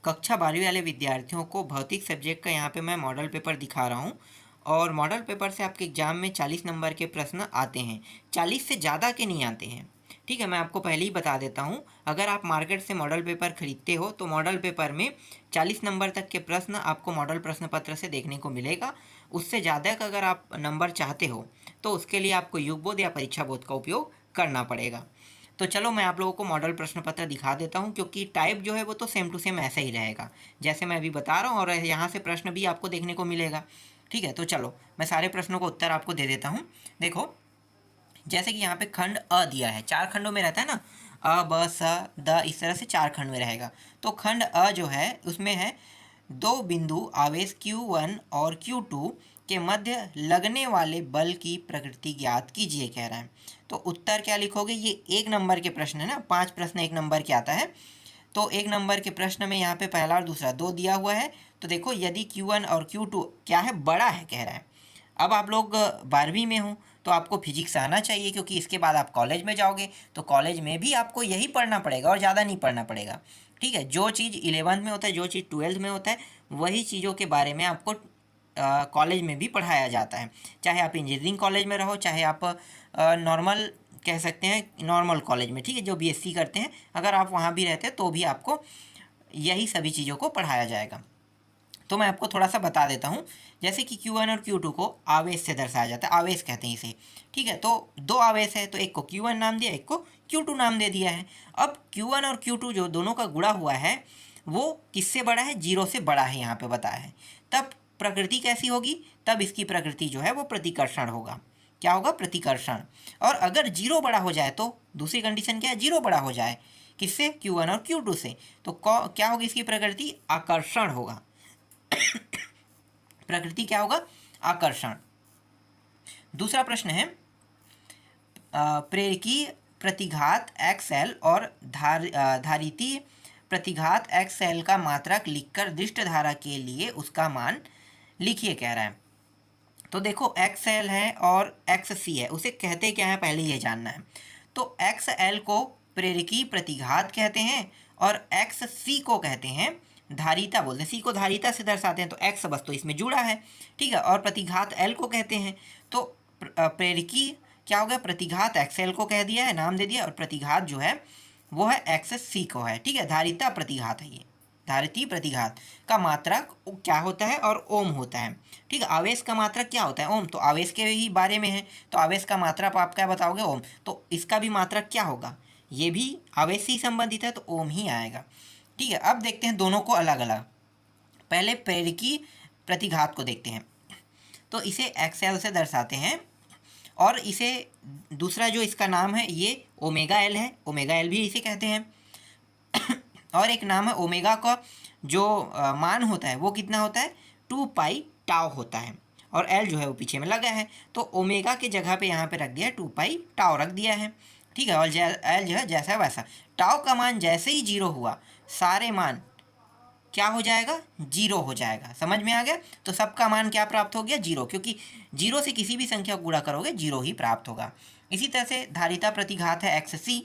कक्षा 12वीं वाले विद्यार्थियों को भौतिक सब्जेक्ट का यहाँ पे मैं मॉडल पेपर दिखा रहा हूँ। और मॉडल पेपर से आपके एग्ज़ाम में 40 नंबर के प्रश्न आते हैं। 40 से ज़्यादा के नहीं आते हैं। ठीक है, मैं आपको पहले ही बता देता हूँ, अगर आप मार्केट से मॉडल पेपर खरीदते हो तो मॉडल पेपर में 40 नंबर तक के प्रश्न आपको मॉडल प्रश्न पत्र से देखने को मिलेगा। उससे ज़्यादा का अगर आप नंबर चाहते हो तो उसके लिए आपको युग बोध या परीक्षा बोध का उपयोग करना पड़ेगा। तो चलो मैं आप लोगों को मॉडल प्रश्न पत्र दिखा देता हूँ, क्योंकि टाइप जो है वो तो सेम टू सेम ऐसा ही रहेगा जैसे मैं अभी बता रहा हूँ, और यहाँ से प्रश्न भी आपको देखने को मिलेगा। ठीक है, तो चलो मैं सारे प्रश्नों को उत्तर आपको दे देता हूँ। देखो, जैसे कि यहाँ पे खंड अ दिया है, 4 खंडों में रहता है ना, अ ब स द, इस तरह से 4 खंड में रहेगा। तो खंड अ जो है उसमें है 2 बिंदु आवेश Q1 और Q2 के मध्य लगने वाले बल की प्रकृति ज्ञात कीजिए कह रहा है। तो उत्तर क्या लिखोगे, ये 1 नंबर के प्रश्न है ना, 5 प्रश्न 1 नंबर के आता है। तो 1 नंबर के प्रश्न में यहाँ पे पहला और दूसरा 2 दिया हुआ है। तो देखो, यदि Q1 और Q2 क्या है, बड़ा है कह रहा है। अब आप लोग 12वीं में हो तो आपको फिजिक्स आना चाहिए, क्योंकि इसके बाद आप कॉलेज में जाओगे तो कॉलेज में भी आपको यही पढ़ना पड़ेगा और ज़्यादा नहीं पढ़ना पड़ेगा। ठीक है, जो चीज़ 11th में होता है, जो चीज़ 12th में होता है, वही चीज़ों के बारे में आपको कॉलेज में भी पढ़ाया जाता है। चाहे आप इंजीनियरिंग कॉलेज में रहो, चाहे आप नॉर्मल कह सकते हैं नॉर्मल कॉलेज में, ठीक है, जो बीएससी करते हैं, अगर आप वहाँ भी रहते हैं तो भी आपको यही सभी चीज़ों को पढ़ाया जाएगा। तो मैं आपको थोड़ा सा बता देता हूँ। जैसे कि Q1 और Q2 को आवेश से दर्शाया जाता है, आवेश कहते हैं इसे। ठीक है, तो 2 आवेश है, तो एक को Q1 नाम दिया, एक को Q2 नाम दे दिया है। अब Q1 और Q2 जो दोनों का गुणा हुआ है वो किससे बड़ा है, 0 से बड़ा है, यहाँ पे बताया है। तब प्रकृति कैसी होगी, तब इसकी प्रकृति जो है वो प्रतिकर्षण होगा। क्या होगा, प्रतिकर्षण। और अगर 0 बड़ा हो जाए तो दूसरी कंडीशन क्या है, 0 बड़ा हो जाए किससे, Q1 और Q2 से, तो क्या होगी इसकी प्रकृति, आकर्षण होगा। प्रकृति क्या होगा, आकर्षण। दूसरा प्रश्न है, प्रेरकी प्रतिघात XL और धारिती प्रतिघात XL का मात्रक लिखकर दृष्ट धारा के लिए उसका मान लिखिए कह रहा है। तो देखो, XL है और XC है, उसे कहते क्या है पहले ये जानना है। तो XL को प्रेरकी प्रतिघात कहते हैं और XC को कहते हैं धारिता बोलते हैं। C को धारिता से दर्शाते हैं, तो X बस तो इसमें जुड़ा है। ठीक है, और प्रतिघात L को कहते हैं। तो प्रेरकी क्या हो गया, प्रतिघात XL को कह दिया है, नाम दे दिया, और प्रतिघात जो है वो है XC को है। ठीक है, धारिता प्रतिघात है ये, धारिती प्रतिघात का मात्रक क्या होता है, और ओम होता है। ठीक है, आवेश का मात्रक क्या होता है, ओम। तो आवेश के ही बारे में है, तो आवेश का मात्रक आप क्या बताओगे, ओम। तो इसका भी मात्रक क्या होगा, ये भी आवेश से ही संबंधित है, तो ओम ही आएगा। ठीक है, अब देखते हैं दोनों को अलग अलग। पहले प्रेरकी प्रतिघात को देखते हैं। तो इसे XL से दर्शाते हैं, और इसे दूसरा जो इसका नाम है ये ओमेगा एल है, ओमेगा एल भी इसे कहते हैं। और एक नाम है ओमेगा का जो मान होता है वो कितना होता है, 2 पाई टाउ होता है, और एल जो है वो पीछे में लगा है, तो ओमेगा के जगह पे यहाँ पे रख दिया 2 पाई टाउ रख दिया है। ठीक है, और एल जो है जैसा वैसा, टाउ का मान जैसे ही 0 हुआ सारे मान क्या हो जाएगा, 0 हो जाएगा। समझ में आ गया, तो सबका मान क्या प्राप्त हो गया, 0, क्योंकि 0 से किसी भी संख्या को गुणा करोगे 0 ही प्राप्त होगा। इसी तरह से धारिता प्रतिघात है XC।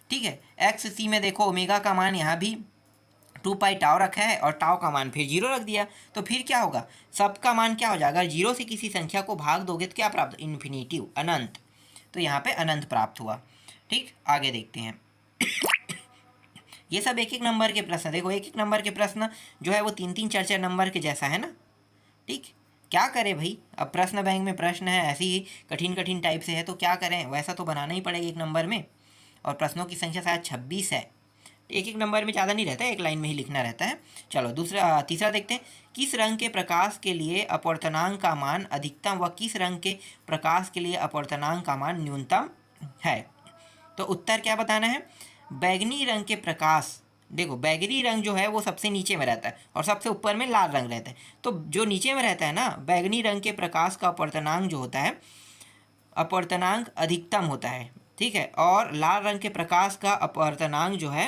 ठीक है, XC में देखो ओमेगा का मान यहाँ भी 2 पाई टाउ रखा है, और टाउ का मान फिर 0 रख दिया, तो फिर क्या होगा, सबका मान क्या हो जाएगा, अगर 0 से किसी संख्या को भाग दोगे तो क्या प्राप्त, इन्फिनिटिव, अनंत। तो यहाँ पे अनंत प्राप्त हुआ। ठीक, आगे देखते हैं। ये सब 1-1 नंबर के प्रश्न। देखो, 1-1 नंबर के प्रश्न जो है वो 3-3 4-4 नंबर के जैसा है ना। ठीक, क्या करें भाई, अब प्रश्न बैंक में प्रश्न है ऐसी ही कठिन कठिन टाइप से है, तो क्या करें, वैसा तो बनाना ही पड़ेगा 1 नंबर में। और प्रश्नों की संख्या शायद 26 है। 1-1 नंबर में ज़्यादा नहीं रहता है, 1 लाइन में ही लिखना रहता है। चलो तीसरा देखते हैं। किस रंग के प्रकाश के लिए अपवर्तनांक का मान अधिकतम व किस रंग के प्रकाश के लिए अपवर्तनांक का मान न्यूनतम है। तो उत्तर क्या बताना है, बैगनी रंग के प्रकाश, देखो बैगनी रंग जो है वो सबसे नीचे में रहता है और सबसे ऊपर में लाल रंग रहता है। तो जो नीचे में रहता है ना, बैगनी रंग के प्रकाश का अपवर्तनांक जो होता है, अपवर्तनांक अधिकतम होता है। ठीक है, और लाल रंग के प्रकाश का अपवर्तनांक जो है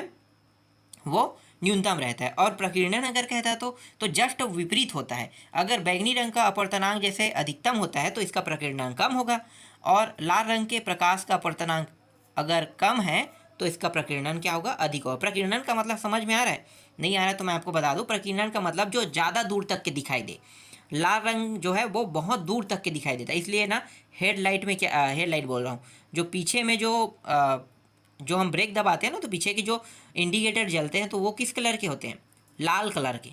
वो न्यूनतम रहता है। और प्रकीर्णन अगर कहता है तो जस्ट विपरीत होता है। अगर बैगनी रंग का अपवर्तनांक जैसे अधिकतम होता है तो इसका प्रकीर्णन कम होगा, और लाल रंग के प्रकाश का अपवर्तनांक अगर कम है तो इसका प्रकीर्णन क्या होगा, अधिक होगा। प्रकीर्णन का मतलब समझ में आ रहा है? नहीं आ रहा है तो मैं आपको बता दूं, प्रकीर्णन का मतलब जो ज़्यादा दूर तक के दिखाई दे। लाल रंग जो है वो बहुत दूर तक के दिखाई देता है, इसलिए ना हेडलाइट में क्या, हेडलाइट बोल रहा हूँ, जो पीछे में जो हम ब्रेक दबाते हैं ना, तो पीछे के जो इंडिकेटर जलते हैं तो वो किस कलर के होते हैं, लाल कलर के।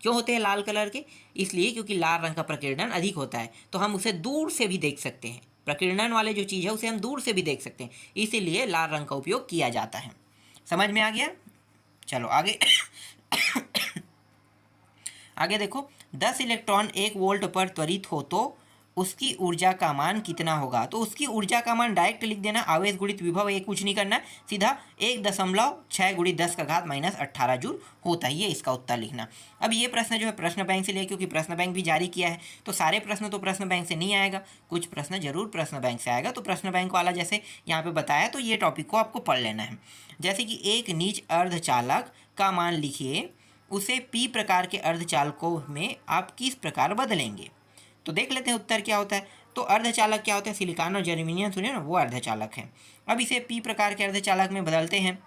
क्यों होते हैं लाल कलर के? इसलिए क्योंकि लाल रंग का प्रकीर्णन अधिक होता है, तो हम उसे दूर से भी देख सकते हैं। प्रकीर्णन वाले जो चीज़ है उसे हम दूर से भी देख सकते हैं, इसीलिए लाल रंग का उपयोग किया जाता है। समझ में आ गया? चलो आगे आगे देखो, 10 इलेक्ट्रॉन 1 वोल्ट पर त्वरित हो तो उसकी ऊर्जा का मान कितना होगा? तो उसकी ऊर्जा का मान डायरेक्ट लिख देना, आवेश गुणित विभव, ये कुछ नहीं करना, सीधा 1.6 गुणित 10 का घात माइनस 18 जूल होता है, ये इसका उत्तर लिखना। अब ये प्रश्न जो है प्रश्न बैंक से लिया, क्योंकि प्रश्न बैंक भी जारी किया है, तो सारे प्रश्न तो प्रश्न बैंक से नहीं आएगा, कुछ प्रश्न जरूर प्रश्न बैंक से आएगा। तो प्रश्न बैंक वाला जैसे यहाँ पे बताया, तो ये टॉपिक को आपको पढ़ लेना है। जैसे कि एक नीच अर्धचालक का मान लिखिए, उसे पी प्रकार के अर्धचालकों में आप किस प्रकार बदलेंगे? तो देख लेते हैं उत्तर क्या होता है। तो अर्धचालक क्या होता है, सिलिकॉन और जर्मेनियम सुनिए ना, वो अर्धचालक है। अब इसे पी प्रकार के अर्धचालक में बदलते हैं,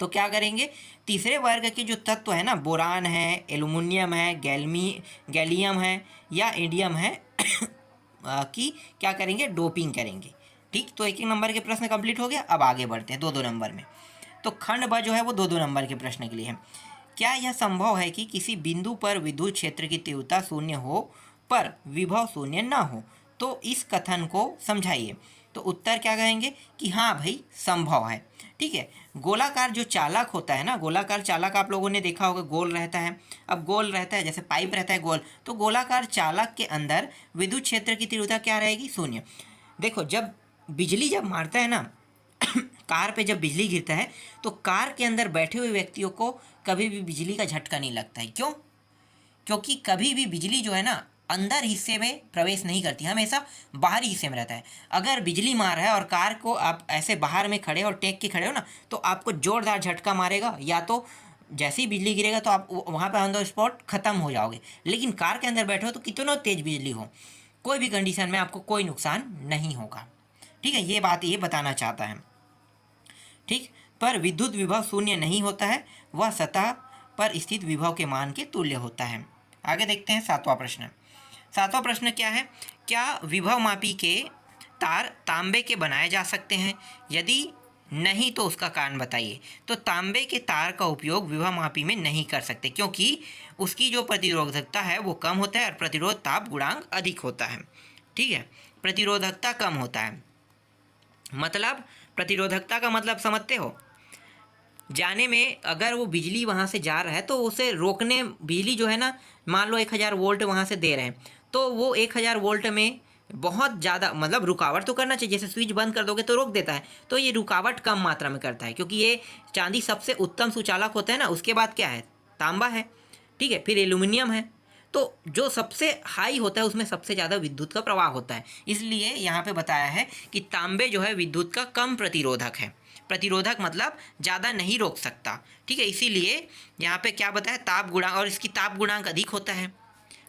तो क्या करेंगे, तीसरे वर्ग के जो तत्व है ना, बोरान है, एल्युमिनियम है, गैलियम है या इंडियम है की क्या करेंगे, डोपिंग करेंगे। ठीक, तो 1-1 नंबर के प्रश्न कंप्लीट हो गया। अब आगे बढ़ते हैं 2-2 नंबर में। तो खंड ब जो है वो 2-2 नंबर के प्रश्न के लिए है। क्या यह संभव है कि किसी बिंदु पर विद्युत क्षेत्र की तीव्रता शून्य हो पर विभव शून्य ना हो? तो इस कथन को समझाइए। तो उत्तर क्या कहेंगे कि हाँ भाई संभव है। ठीक है, गोलाकार जो चालक होता है ना, गोलाकार चालक आप लोगों ने देखा होगा, गोल रहता है। अब गोल रहता है, जैसे पाइप रहता है गोल, तो गोलाकार चालक के अंदर विद्युत क्षेत्र की तीव्रता क्या रहेगी, शून्य। देखो, जब बिजली जब मारता है ना कार पे जब बिजली गिरता है, तो कार के अंदर बैठे हुए व्यक्तियों को कभी भी बिजली का झटका नहीं लगता है। क्यों? क्योंकि कभी भी बिजली जो है ना अंदर हिस्से में प्रवेश नहीं करती, हमेशा बाहरी हिस्से में रहता है। अगर बिजली मार रहा है और कार को आप ऐसे बाहर में खड़े और टेक के खड़े हो ना, तो आपको जोरदार झटका मारेगा, या तो जैसे ही बिजली गिरेगा तो आप वहाँ पर ऑन द स्पॉट ख़त्म हो जाओगे। लेकिन कार के अंदर बैठे हो तो कितना तेज़ बिजली हो, कोई भी कंडीशन में आपको कोई नुकसान नहीं होगा। ठीक है, ये बात ये बताना चाहता है। ठीक, पर विद्युत विभव शून्य नहीं होता है, वह सतह पर स्थित विभव के मान के तुल्य होता है। आगे देखते हैं 7वां प्रश्न। 7वां प्रश्न क्या है, क्या विभव मापी के तार तांबे के बनाए जा सकते हैं? यदि नहीं तो उसका कारण बताइए। तो तांबे के तार का उपयोग विभव मापी में नहीं कर सकते, क्योंकि उसकी जो प्रतिरोधकता है वो कम होता है और प्रतिरोध ताप गुणांक अधिक होता है। ठीक है, प्रतिरोधकता कम होता है, मतलब प्रतिरोधकता का मतलब समझते हो, जाने में अगर वो बिजली वहाँ से जा रहा है तो उसे रोकने, बिजली जो है ना, मान लो 1000 वोल्ट वहाँ से दे रहे हैं, तो वो 1000 वोल्ट में बहुत ज़्यादा, मतलब रुकावट तो करना चाहिए, जैसे स्विच बंद कर दोगे तो रोक देता है, तो ये रुकावट कम मात्रा में करता है, क्योंकि ये चांदी सबसे उत्तम सुचालक होता है ना, उसके बाद क्या है, तांबा है। ठीक है, फिर एल्यूमिनियम है, तो जो सबसे हाई होता है उसमें सबसे ज़्यादा विद्युत का प्रवाह होता है, इसलिए यहाँ पे बताया है कि तांबे जो है विद्युत का कम प्रतिरोधक है। प्रतिरोधक मतलब ज़्यादा नहीं रोक सकता। ठीक है, इसीलिए यहाँ पे क्या बताया, ताप गुणांक, और इसकी ताप गुणांक अधिक होता है।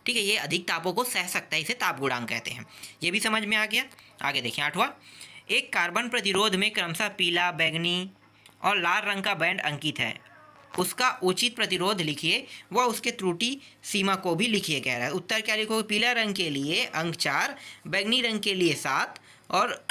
ठीक है, ये अधिक तापों को सह सकता है, इसे ताप गुणांक कहते हैं। ये भी समझ में आ गया। आगे देखिए 8वां, एक कार्बन प्रतिरोध में क्रमशः पीला, बैंगनी और लाल रंग का बैंड अंकित है, उसका उचित प्रतिरोध लिखिए व उसके त्रुटि सीमा को भी लिखिए कह रहा है। उत्तर क्या लिखोगे, पीला रंग के लिए अंक 4, बैंगनी रंग के लिए 7 और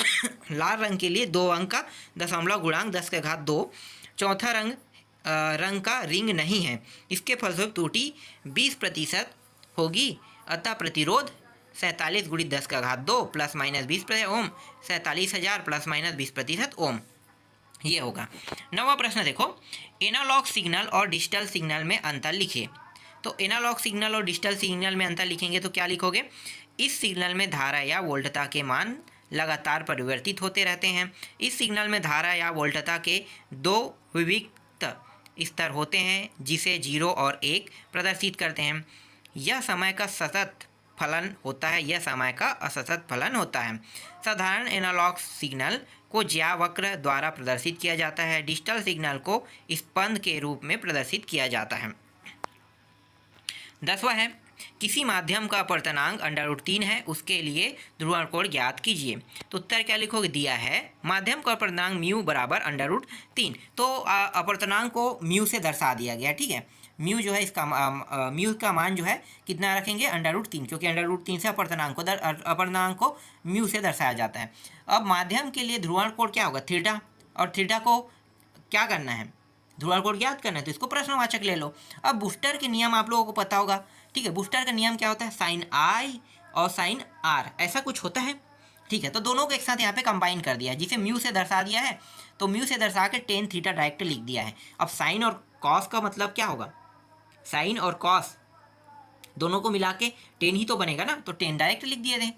लाल रंग के लिए 2 अंक का दशमलव गुणांक 10 का घात 2। चौथा रंग का रिंग नहीं है, इसके फलस्वरूप त्रुटि 20% होगी, अतः प्रतिरोध 47 गुणित 10 का घात 2 प्लस माइनस 20 ओम, 47,000 प्लस माइनस 20% ओम, ये होगा। 9वां प्रश्न देखो, एनालॉग सिग्नल और डिजिटल सिग्नल में अंतर लिखिए। तो एनालॉग सिग्नल और डिजिटल सिग्नल में अंतर लिखेंगे तो क्या लिखोगे, इस सिग्नल में धारा या वोल्टता के मान लगातार परिवर्तित होते रहते हैं। इस सिग्नल में धारा या वोल्टता के 2 विविक्त स्तर होते हैं, जिसे 0 और 1 प्रदर्शित करते हैं। यह समय का सतत फलन होता है, यह समय का असतत फलन होता है। साधारण एनालॉग सिग्नल को ज्या वक्र द्वारा प्रदर्शित किया जाता है, डिजिटल सिग्नल को स्पंद के रूप में प्रदर्शित किया जाता है। 10वां है, किसी माध्यम का अपवर्तनांक √3 है, उसके लिए ध्रुवण कोण ज्ञात कीजिए। तो उत्तर क्या लिखोगे, दिया है माध्यम का अपवर्तनांक म्यू बराबर √3। तो अपवर्तनांक को म्यू से दर्शा दिया गया, ठीक है। म्यू जो है इसका म्यू का मान जो है कितना रखेंगे, √3, क्योंकि √3 से अपवर्तनांक को म्यू से दर्शाया जाता है। अब माध्यम के लिए ध्रुवण कोण क्या होगा, थीटा, और थीटा को क्या करना है, ध्रुवण कोण ज्ञात करना है, तो इसको प्रश्नवाचक ले लो। अब बूस्टर के नियम आप लोगों को पता होगा, ठीक है। बूस्टर का नियम क्या होता है, साइन आई और साइन आर, ऐसा कुछ होता है, ठीक है। तो दोनों को एक साथ यहाँ पे कंबाइन कर दिया है, जिसे म्यू से दर्शा दिया है, तो म्यू से दर्शा के टेन थीटा डायरेक्ट लिख दिया है। अब साइन और कॉस का मतलब क्या होगा, साइन और कॉस दोनों को मिला के टेन ही तो बनेगा ना, तो टेन डायरेक्ट लिख दिए थे।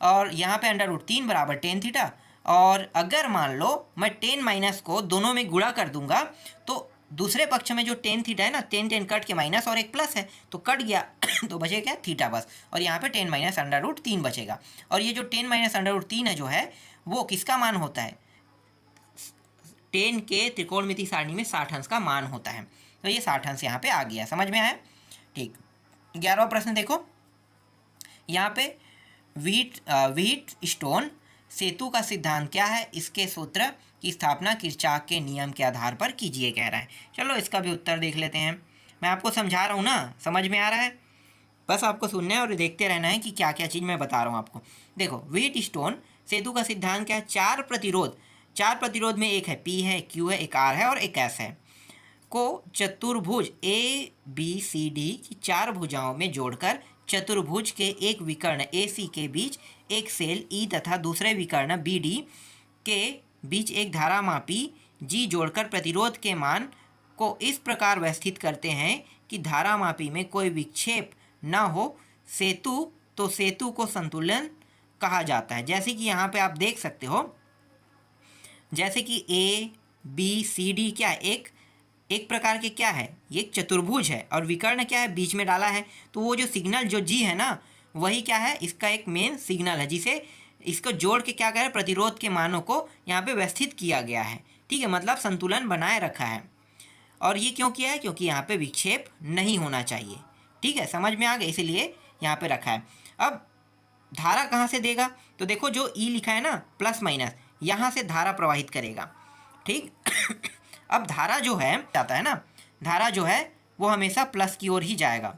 और यहाँ पे √3 बराबर टेन थीटा, और अगर मान लो मैं टेन माइनस को दोनों में गुणा कर दूंगा, तो दूसरे पक्ष में जो टेन थीटा है ना, टेन कट के माइनस और एक प्लस है, तो कट गया तो बचेगा क्या, थीटा बस। और यहाँ पे टेन माइनस √3 बचेगा। और ये जो टेन माइनस √3 है जो है, वो किसका मान होता है, टेन के त्रिकोणमिति सारणी में 60 अंश का मान होता है। तो ये 60 अंश यहाँ पे आ गया, समझ में आया, ठीक। 11वां प्रश्न देखो, यहाँ पे व्हीट स्टोन सेतु का सिद्धांत क्या है, इसके सूत्र की स्थापना किरचॉफ के नियम के आधार पर कीजिए कह रहा है। चलो इसका भी उत्तर देख लेते हैं। मैं आपको समझा रहा हूँ ना, समझ में आ रहा है, बस आपको सुनना है और देखते रहना है कि क्या क्या चीज़ मैं बता रहा हूँ आपको। देखो व्हीट स्टोन सेतु का सिद्धांत क्या है, चार प्रतिरोध में एक है P है, Q है, एक R है और एक S है, को चतुर्भुज ABCD की चार भुजाओं में जोड़कर चतुर्भुज के एक विकर्ण AC के बीच एक सेल E तथा दूसरे विकर्ण BD के बीच एक धारामापी G जोड़कर प्रतिरोध के मान को इस प्रकार व्यवस्थित करते हैं कि धारामापी में कोई विक्षेप न हो, सेतु को संतुलन कहा जाता है। जैसे कि यहाँ पे आप देख सकते हो, जैसे कि ABCD क्या है, एक प्रकार के क्या है, ये एक चतुर्भुज है, और विकर्ण क्या है, बीच में डाला है। तो वो जो सिग्नल जो G है ना, वही क्या है, इसका एक मेन सिग्नल है, जिसे इसको जोड़ के क्या करें, प्रतिरोध के मानों को यहाँ पे व्यवस्थित किया गया है, ठीक है, मतलब संतुलन बनाए रखा है। और ये क्यों किया है, क्योंकि यहाँ पे विक्षेप नहीं होना चाहिए, ठीक है, समझ में आ गया, इसीलिए यहाँ पे रखा है। अब धारा कहाँ से देगा, तो देखो जो E लिखा है ना, प्लस माइनस, यहाँ से धारा प्रवाहित करेगा, ठीक। अब धारा जो है जाता है ना, धारा जो है वो हमेशा प्लस की ओर ही जाएगा,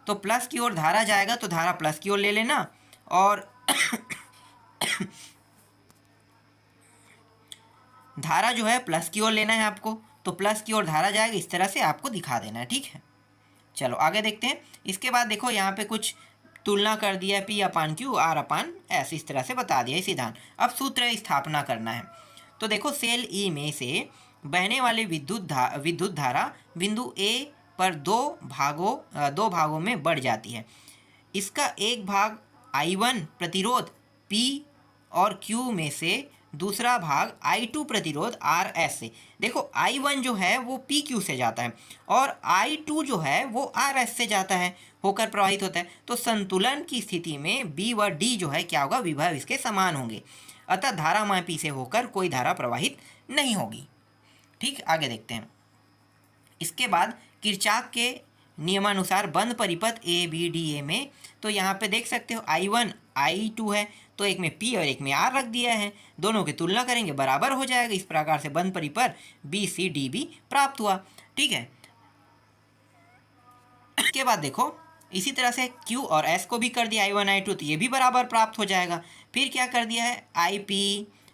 तो प्लस की ओर धारा जाएगा, तो धारा प्लस की ओर ले लेना, और धारा जो है प्लस की ओर लेना है आपको, तो प्लस की ओर धारा जाएगा, इस तरह से आपको दिखा देना है, ठीक है। चलो आगे देखते हैं। इसके बाद देखो यहाँ पे कुछ तुलना कर दिया है, P/Q R/S, इस तरह से बता दिया है सिद्धांत। अब सूत्र स्थापना करना है। तो देखो सेल E में से बहने वाली विद्युत धारा बिंदु A पर दो भागों में बढ़ जाती है। इसका एक भाग I1 प्रतिरोध P और Q में से दूसरा भाग I2 प्रतिरोध RS से। देखो I1 जो है वो PQ से जाता है और I2 जो है वो RS से जाता है, होकर प्रवाहित होता है। तो संतुलन की स्थिति में B व D जो है क्या होगा, विभव इसके समान होंगे, अतः धारामापी से होकर कोई धारा प्रवाहित नहीं होगी, ठीक। आगे देखते हैं। इसके बाद किरचॉफ के नियमानुसार बंद परिपथ ABDA में, तो यहाँ पे देख सकते हो I1 I2 है, तो एक में P और एक में R रख दिया है, दोनों की तुलना करेंगे बराबर हो जाएगा। इस प्रकार से बंद परिपथ BCDB प्राप्त हुआ, ठीक है। इसके बाद देखो इसी तरह से Q और S को भी कर दिया I1 I2, तो ये भी बराबर प्राप्त हो जाएगा। फिर क्या कर दिया है IP,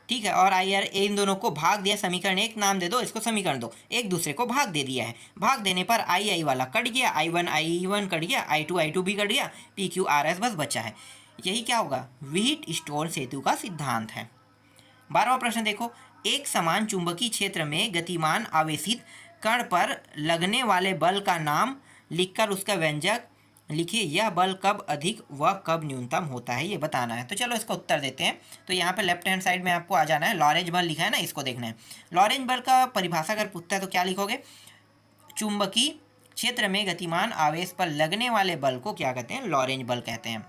ठीक है, और IR, इन दोनों को भाग दिया, समीकरण एक नाम दे दो, इसको समीकरण दो, एक दूसरे को भाग दे दिया है। भाग देने पर I वाला कट गया, I1 I1 कट गया, I2 I2 भी कट गया, PQ RS बस बचा है। यही क्या होगा, व्हीट स्टोन सेतु का सिद्धांत है। 12वां प्रश्न देखो, एक समान चुंबकीय क्षेत्र में गतिमान आवेशित कण पर लगने वाले बल का नाम लिखकर उसका व्यंजक लिखिए। यह बल कब अधिक व कब न्यूनतम होता है, ये बताना है। तो चलो इसका उत्तर देते हैं। तो यहाँ पे लेफ्ट हैंड साइड में आपको आ जाना है, लॉरेंज बल लिखा है ना, इसको देखना है। लॉरेंज बल का परिभाषा अगर पूछता है तो क्या लिखोगे, चुंबकीय क्षेत्र में गतिमान आवेश पर लगने वाले बल को क्या कहते हैं, लॉरेंज बल कहते हैं।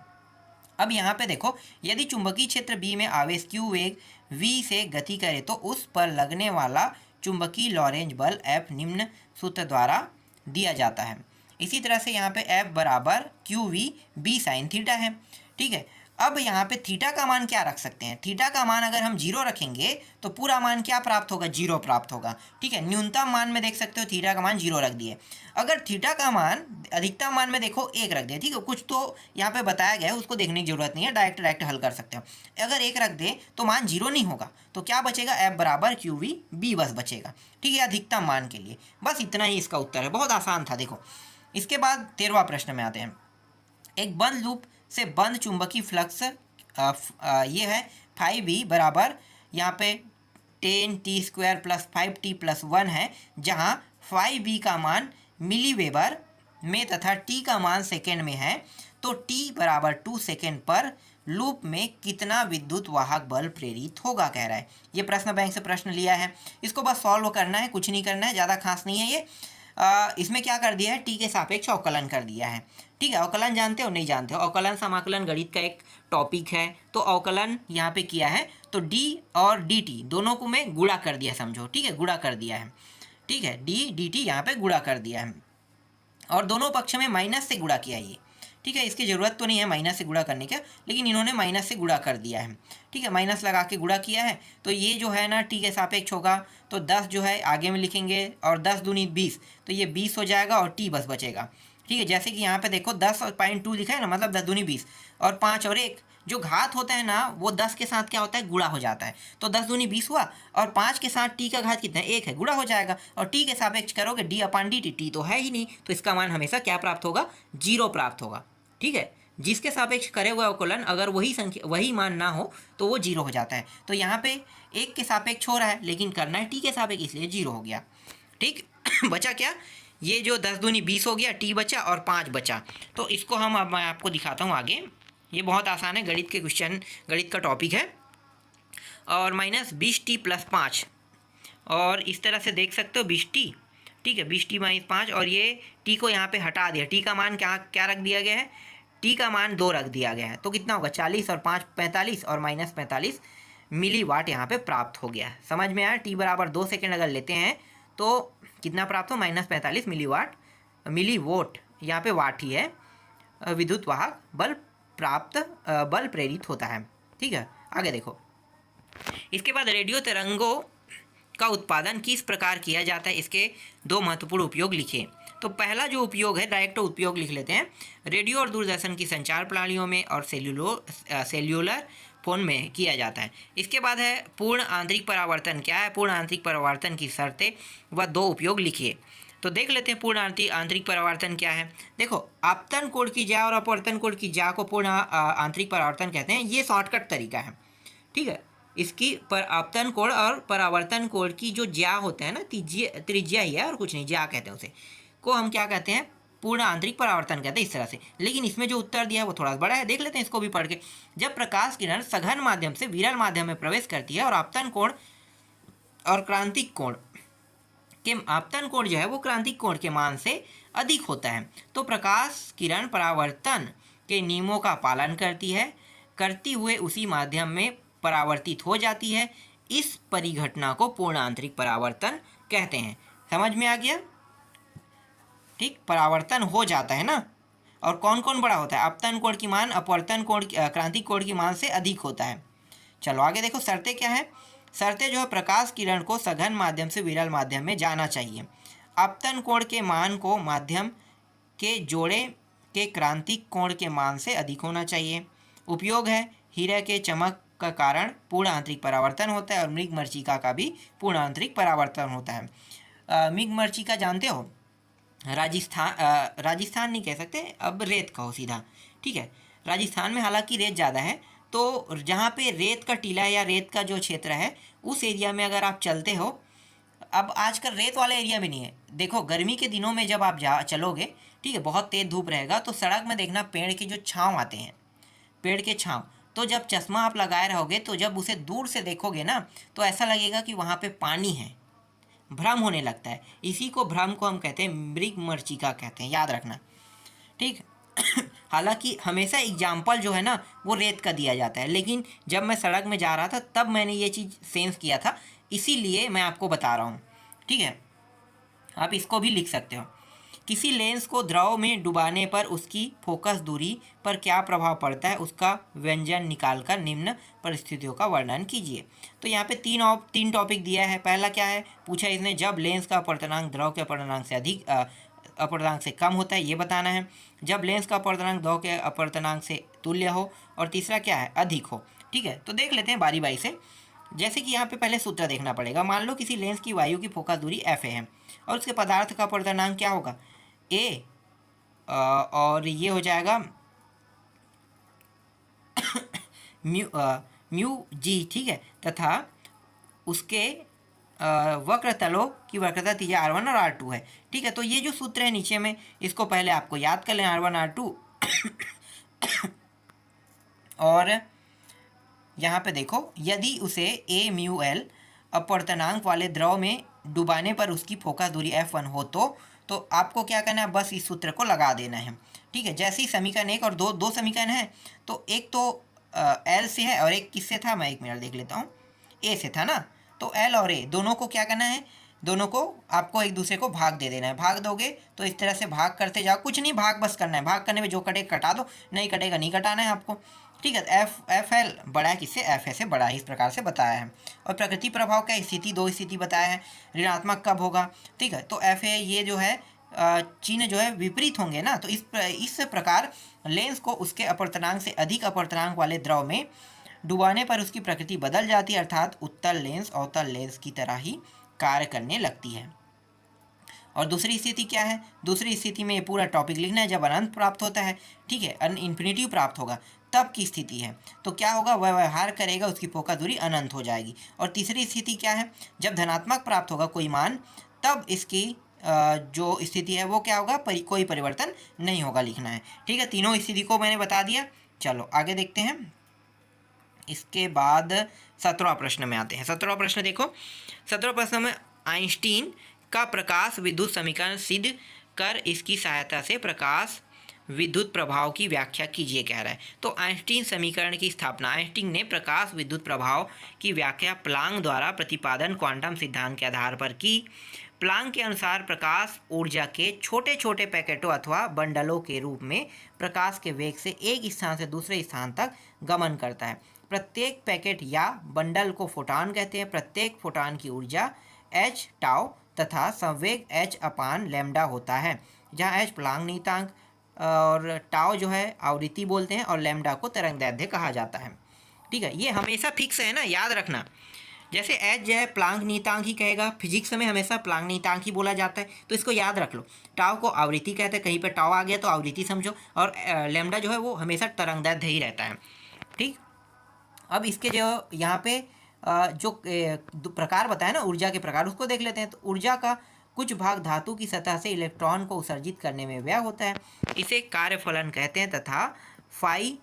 अब यहाँ पे देखो, यदि चुंबकीय क्षेत्र B में आवेश Q वेग V से गति करे तो उस पर लगने वाला चुंबकीय लॉरेंज बल F निम्न सूत्र द्वारा दिया जाता है। इसी तरह से यहाँ पे एफ बराबर Q V B sine theta है। ठीक है, अब यहाँ पे थीटा का मान क्या रख सकते हैं, थीटा का मान अगर हम जीरो रखेंगे तो पूरा मान क्या प्राप्त होगा, जीरो प्राप्त होगा। ठीक है, न्यूनतम मान में देख सकते हो थीटा का मान जीरो रख दिए। अगर थीटा का मान अधिकतम मान में देखो एक रख दे, ठीक है, कुछ तो यहाँ पे बताया गया है उसको देखने की जरूरत नहीं है, डायरेक्ट हल कर सकते हो। अगर एक रख दे तो मान जीरो नहीं होगा, तो क्या बचेगा, एफ बराबर क्यू वी बी बस बचेगा। ठीक है, अधिकतम मान के लिए बस इतना ही इसका उत्तर है, बहुत आसान था। देखो इसके बाद 13वां प्रश्न में आते हैं। एक बंद लूप से बंद चुंबकीय फ्लक्स ये है 5b बराबर यहाँ पे 10t² प्लस 5t+1 है, जहाँ 5b का मान मिली वेबर में तथा t का मान सेकेंड में है। तो t बराबर 2 सेकेंड पर लूप में कितना विद्युत वाहक बल प्रेरित होगा, कह रहा है। ये प्रश्न बैंक से प्रश्न लिया है, इसको बस सॉल्व करना है, कुछ नहीं करना है, ज़्यादा खास नहीं है ये। इसमें क्या कर दिया है, टी के सापेक्ष अवकलन कर दिया है। ठीक है, अवकलन जानते हो नहीं जानते हो, अवकलन समाकलन गणित का एक टॉपिक है, तो अवकलन यहाँ पे किया है, तो डी और डी टी दोनों को मैं गुणा कर दिया, समझो। ठीक है, गुणा कर दिया है। ठीक है, डी डी टी यहाँ पे गुणा कर दिया है और दोनों पक्ष में माइनस से गुणा किया ये। ठीक है, इसकी ज़रूरत तो नहीं है माइनस से गुणा करने का, लेकिन इन्होंने माइनस से गुणा कर दिया है। ठीक है, माइनस लगा के गुणा किया है, तो ये जो है ना टी के सापेक्ष होगा, तो 10 जो है आगे में लिखेंगे और 10 दूनी 20, तो ये 20 हो जाएगा और टी बस बचेगा। ठीक है, जैसे कि यहाँ पे देखो 10.2 लिखा है ना, मतलब 10 दूनी 20 और 5 और 1 जो घात होता है ना वो 10 के साथ क्या होता है, गुणा हो जाता है। तो 10 दूनी 20 हुआ और 5 के साथ टी का घात कितना है, 1 है, गुणा हो जाएगा। और टी के सापेक्ष करोगे डी अपान डी टी, टी तो है ही नहीं, तो इसका मान हमेशा क्या प्राप्त होगा, जीरो प्राप्त होगा। ठीक है, जिसके सापेक्ष करे हुए अवकलन अगर वही संख्या वही मान ना हो तो वो जीरो हो जाता है। तो यहाँ पे 1 के सापेक्ष हो रहा है लेकिन करना है टी के सापेक्ष, इसलिए जीरो हो गया। ठीक बचा क्या, ये जो 10 दूनी 20 हो गया, टी बचा और 5 बचा। तो इसको हम अब मैं आपको दिखाता हूँ आगे, ये बहुत आसान है, गणित के क्वेश्चन, गणित का टॉपिक है। और माइनस 20t+5 और इस तरह से देख सकते हो 20t। ठीक है, 20t-5 और ये टी को यहाँ पे हटा दिया, टी का मान क्या क्या रख दिया गया है, टी का मान 2 रख दिया गया है, तो कितना होगा 40 और 5 45 और माइनस 45 मिली वाट यहाँ पे प्राप्त हो गया। समझ में आया, टी बराबर 2 सेकेंड अगर लेते हैं तो कितना प्राप्त हो, माइनस 45 मिली वाट, मिली वोट यहाँ पे वाट ही है, विद्युत वाहक बल प्राप्त बल प्रेरित होता है। ठीक है, आगे देखो। इसके बाद रेडियो तरंगों का उत्पादन किस प्रकार किया जाता है, इसके 2 महत्वपूर्ण उपयोग लिखिए। तो पहला जो उपयोग है, डायरेक्ट उपयोग लिख लेते हैं। रेडियो और दूरदर्शन की संचार प्रणालियों में और सेल्यूलर फोन में किया जाता है। इसके बाद है पूर्ण आंतरिक परावर्तन क्या है, पूर्ण आंतरिक परावर्तन की शर्तें व 2 उपयोग लिखिए। तो देख लेते हैं पूर्ण आंतरिक परावर्तन क्या है। देखो, आपतन कोण की ज्या और अपवर्तन कोण की ज्या को पूर्ण आंतरिक परावर्तन कहते हैं, ये शॉर्टकट तरीका है। ठीक है, इसकी पर आपतन कोण और परावर्तन कोण की जो ज्या होता है ना, त्रिज्या ही है और कुछ नहीं, ज्या कहते हैं उसे, को हम क्या कहते हैं, पूर्ण आंतरिक परावर्तन कहते हैं, इस तरह से। लेकिन इसमें जो उत्तर दिया है वो थोड़ा बड़ा है, देख लेते हैं इसको भी पढ़ के। जब प्रकाश किरण सघन माध्यम से विरल माध्यम में प्रवेश करती है और आपतन कोण और क्रांतिक कोण के आपतन कोण जो है वो क्रांतिक कोण के मान से अधिक होता है, तो प्रकाश किरण परावर्तन के नियमों का पालन करती है, करती हुए उसी माध्यम में परावर्तित हो जाती है। इस परिघटना को पूर्ण आंतरिक परावर्तन कहते हैं। समझ में आ गया? ठीक, परावर्तन हो जाता है ना, और कौन कौन बड़ा होता है, अपतन कोण की मान अपवर्तन कोण क्रांतिक कोण की मान से अधिक होता है। चलो आगे देखो, शर्तें क्या है। शर्तें जो है, प्रकाश किरण को सघन माध्यम से विरल माध्यम में जाना चाहिए, अपतन कोण के मान को माध्यम के जोड़े के क्रांतिक कोण के मान से अधिक होना चाहिए। उपयोग है, हीरे के चमक का कारण पूर्ण आंतरिक परावर्तन होता है और मृगमरीचिका का भी पूर्ण आंतरिक परावर्तन होता है। मृगमरीचिका जानते हो, राजस्थान नहीं कह सकते, अब रेत कहो सीधा। ठीक है, राजस्थान में हालांकि रेत ज़्यादा है, तो जहाँ पे रेत का टीला या रेत का जो क्षेत्र है उस एरिया में अगर आप चलते हो, अब आजकल रेत वाला एरिया भी नहीं है। देखो, गर्मी के दिनों में जब आप चलोगे, ठीक है, बहुत तेज़ धूप रहेगा, तो सड़क में देखना पेड़ के जो छाँव आते हैं, पेड़ के छाँव, तो जब चश्मा आप लगाए रहोगे तो जब उसे दूर से देखोगे ना तो ऐसा लगेगा कि वहाँ पे पानी है, भ्रम होने लगता है। इसी को भ्रम को हम कहते हैं मृगमरीचिका कहते हैं, याद रखना। ठीक हालांकि हमेशा एग्जाम्पल जो है ना वो रेत का दिया जाता है, लेकिन जब मैं सड़क में जा रहा था तब मैंने ये चीज़ सेंस किया था, इसीलिए मैं आपको बता रहा हूँ। ठीक है, आप इसको भी लिख सकते हो किसी लेंस को द्रव में डुबाने पर उसकी फोकस दूरी पर क्या प्रभाव पड़ता है, उसका व्यंजन निकालकर निम्न परिस्थितियों का वर्णन कीजिए। तो यहाँ पे तीन टॉपिक दिया है। पहला क्या है, पूछा इसने जब लेंस का अपवर्तनांक द्रव के अपवर्तनांक से अधिक अपवर्तनांक से कम होता है, ये बताना है। जब लेंस का अपवर्तनांक द्रव के अपवर्तनांक से तुल्य हो, और तीसरा क्या है, अधिक हो। ठीक है, तो देख लेते हैं बारी बारी से। जैसे कि यहाँ पे पहले सूत्र देखना पड़ेगा। मान लो किसी लेंस की वायु की फोकस दूरी एफ है और उसके पदार्थ का अपवर्तनांक क्या होगा, ए, और ये हो जाएगा म्यू जी। ठीक है, तथा उसके वक्र तलों की वक्रता त्रिज्या R1 और R2 है। ठीक है, तो ये जो सूत्र है नीचे में, इसको पहले आपको याद कर लें, R1 R2 और यहाँ पे देखो, यदि उसे a म्यू एल अपवर्तनांक वाले द्रव में डुबाने पर उसकी फोकस दूरी F1 हो तो आपको क्या करना है, बस इस सूत्र को लगा देना है। ठीक है, जैसे ही समीकरण एक और दो समीकरण है, तो एक तो L से है और एक किससे था, मैं एक मिनट देख लेता हूँ, A से था ना। तो L और A दोनों को क्या करना है, दोनों को आपको एक दूसरे को भाग दे देना है। भाग दोगे तो इस तरह से भाग करते जाओ, कुछ नहीं, भाग बस करना है। भाग करने में जो कटेगा कटा दो, नहीं कटेगा नहीं कटाना है आपको। ठीक है, एफ एल बड़ा है किससे, एफ ए से बड़ा है, इस प्रकार से बताया है। और प्रकृति प्रभाव का स्थिति, दो स्थिति बताया है, ऋणात्मक कब होगा। ठीक है, तो एफ ए ये जो है चिन्ह जो है विपरीत होंगे ना, तो इस प्रकार लेंस को उसके अपवर्तनांक से अधिक अपवर्तनांक वाले द्रव में डुबाने पर उसकी प्रकृति बदल जाती है, अर्थात उत्तल लेंस अवतल लेंस की तरह ही कार्य करने लगती है। और दूसरी स्थिति क्या है, दूसरी स्थिति में ये पूरा टॉपिक लिखना है, जब अनंत प्राप्त होता है। ठीक है, इन्फिनिटी प्राप्त होगा तब की स्थिति है, तो क्या होगा, वह व्यवहार करेगा, उसकी फोकस दूरी अनंत हो जाएगी। और तीसरी स्थिति क्या है, जब धनात्मक प्राप्त होगा कोई मान, तब इसकी जो स्थिति है वो क्या होगा, कोई परिवर्तन नहीं होगा, लिखना है। ठीक है, तीनों स्थिति को मैंने बता दिया। चलो आगे देखते हैं। इसके बाद 17वां प्रश्न में आते हैं। 17वां प्रश्न देखो, 17वां प्रश्न में आइंस्टीन का प्रकाश विद्युत समीकरण सिद्ध कर इसकी सहायता से प्रकाश विद्युत प्रभाव की व्याख्या कीजिए कह रहा है। तो आइंस्टीन समीकरण की स्थापना, आइंस्टीन ने प्रकाश विद्युत प्रभाव की व्याख्या प्लांक द्वारा प्रतिपादन क्वांटम सिद्धांत के आधार पर की। प्लांक के अनुसार प्रकाश ऊर्जा के छोटे छोटे पैकेटों अथवा बंडलों के रूप में प्रकाश के वेग से एक स्थान से दूसरे स्थान तक गमन करता है। प्रत्येक पैकेट या बंडल को फोटॉन कहते हैं। प्रत्येक फोटॉन की ऊर्जा h टाउ तथा संवेग h अपान लैम्डा होता है, जहाँ h प्लांक नियतांक और टाउ जो है आवृत्ति बोलते हैं और लैम्डा को तरंगदैर्ध्य कहा जाता है। ठीक है, ये हमेशा फिक्स है ना, याद रखना। जैसे h जो है प्लांक नियतांक ही कहेगा, फिजिक्स में हमेशा प्लांक नियतांक ही बोला जाता है, तो इसको याद रख लो। टाउ को आवृत्ति कहते हैं, कहीं पे टाउ आ गया तो आवृत्ति समझो, और लैम्डा जो है वो हमेशा तरंगदैर्ध्य ही रहता है। ठीक, अब इसके जो यहाँ पे जो प्रकार बताया ना ऊर्जा के प्रकार, उसको देख लेते हैं। तो ऊर्जा का कुछ भाग धातु की सतह से इलेक्ट्रॉन को उत्सर्जित करने में व्यय होता है, इसे कार्यफलन कहते हैं, तथा फाई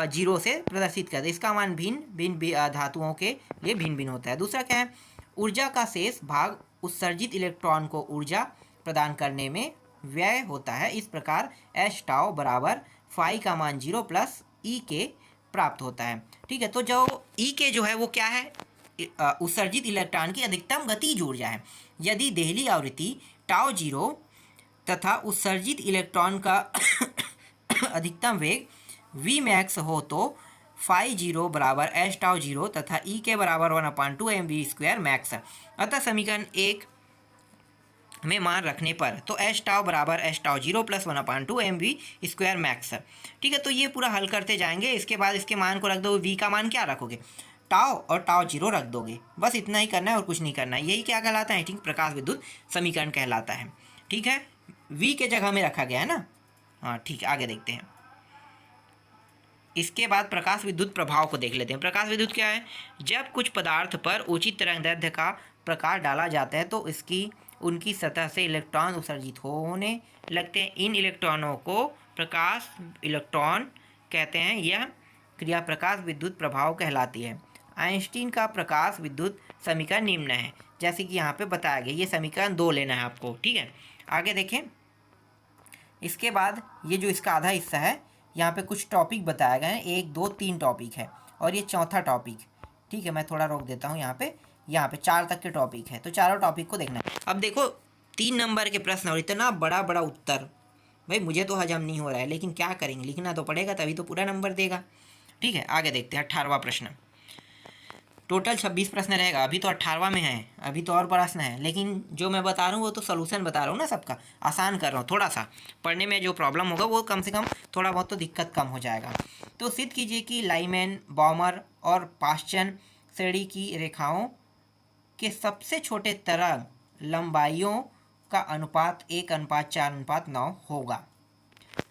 0 से प्रदर्शित करते हैं। इसका मान भिन्न भिन्न धातुओं के लिए भिन्न भिन्न होता है। दूसरा क्या है, ऊर्जा का शेष भाग उत्सर्जित इलेक्ट्रॉन को ऊर्जा प्रदान करने में व्यय होता है। इस प्रकार एच टाउ बराबर फाई का मान 0 प्लस ई के प्राप्त होता है। ठीक है, तो जो ई के जो है वो क्या है, उत्सर्जित इलेक्ट्रॉन की अधिकतम गतिज ऊर्जा है। यदि देहली आवृत्ति टाउ 0 तथा उत्सर्जित इलेक्ट्रॉन का अधिकतम वेग वी मैक्स हो तो फाई 0 बराबर एच टाउ 0 तथा ई के बराबर 1/2 mv² मैक्स। अतः समीकरण 1 में मान रखने पर तो एच टाउ बराबर H tau 0 plus 1/2 mv² max. ठीक है, तो ये पूरा हल करते जाएंगे। इसके बाद इसके मान को रख दो, वी का मान क्या रखोगे, टाउ और टाउ 0 रख दोगे, बस इतना ही करना है और कुछ नहीं करना है। यही क्या कहलाता है, ठीक, प्रकाश विद्युत समीकरण कहलाता है। ठीक है, वी के जगह में रखा गया है ना। हाँ ठीक है, आगे देखते हैं। इसके बाद प्रकाश विद्युत प्रभाव को देख लेते हैं। प्रकाश विद्युत क्या है, जब कुछ पदार्थ पर उचित तरंगदैर्ध्य का प्रकाश डाला जाता है तो उनकी सतह से इलेक्ट्रॉन उत्सर्जित होने लगते हैं। इन इलेक्ट्रॉनों को प्रकाश इलेक्ट्रॉन कहते हैं। यह क्रिया प्रकाश विद्युत प्रभाव कहलाती है। आइंस्टीन का प्रकाश विद्युत समीकरण निम्न है, जैसे कि यहाँ पे बताया गया। ये समीकरण 2 लेना है आपको। ठीक है, आगे देखें। इसके बाद ये जो इसका आधा हिस्सा है, यहाँ पे कुछ टॉपिक बताया गया है, 1 2 3 टॉपिक है और ये चौथा टॉपिक। ठीक है, मैं थोड़ा रोक देता हूँ। यहाँ पे 4 तक के टॉपिक है, तो चारों टॉपिक को देखना है। अब देखो 3 नंबर के प्रश्न और इतना बड़ा बड़ा उत्तर, भाई मुझे तो हजम नहीं हो रहा है, लेकिन क्या करेंगे, लिखना तो पड़ेगा, तभी तो पूरा नंबर देगा। ठीक है, आगे देखते हैं 18वां प्रश्न। टोटल 26 प्रश्न रहेगा, अभी तो 18वां में है, अभी तो और प्रश्न है, लेकिन जो मैं बता रहा हूँ वो तो सोल्यूशन बता रहा हूँ ना सबका, आसान कर रहा हूँ। थोड़ा सा पढ़ने में जो प्रॉब्लम होगा वो कम से कम थोड़ा बहुत तो दिक्कत कम हो जाएगा। तो सिद्ध कीजिए कि लाइमैन, बॉमर और पाश्चन श्रेणी की रेखाओं के सबसे छोटे तरंग लंबाइयों का अनुपात 1:4:9 होगा।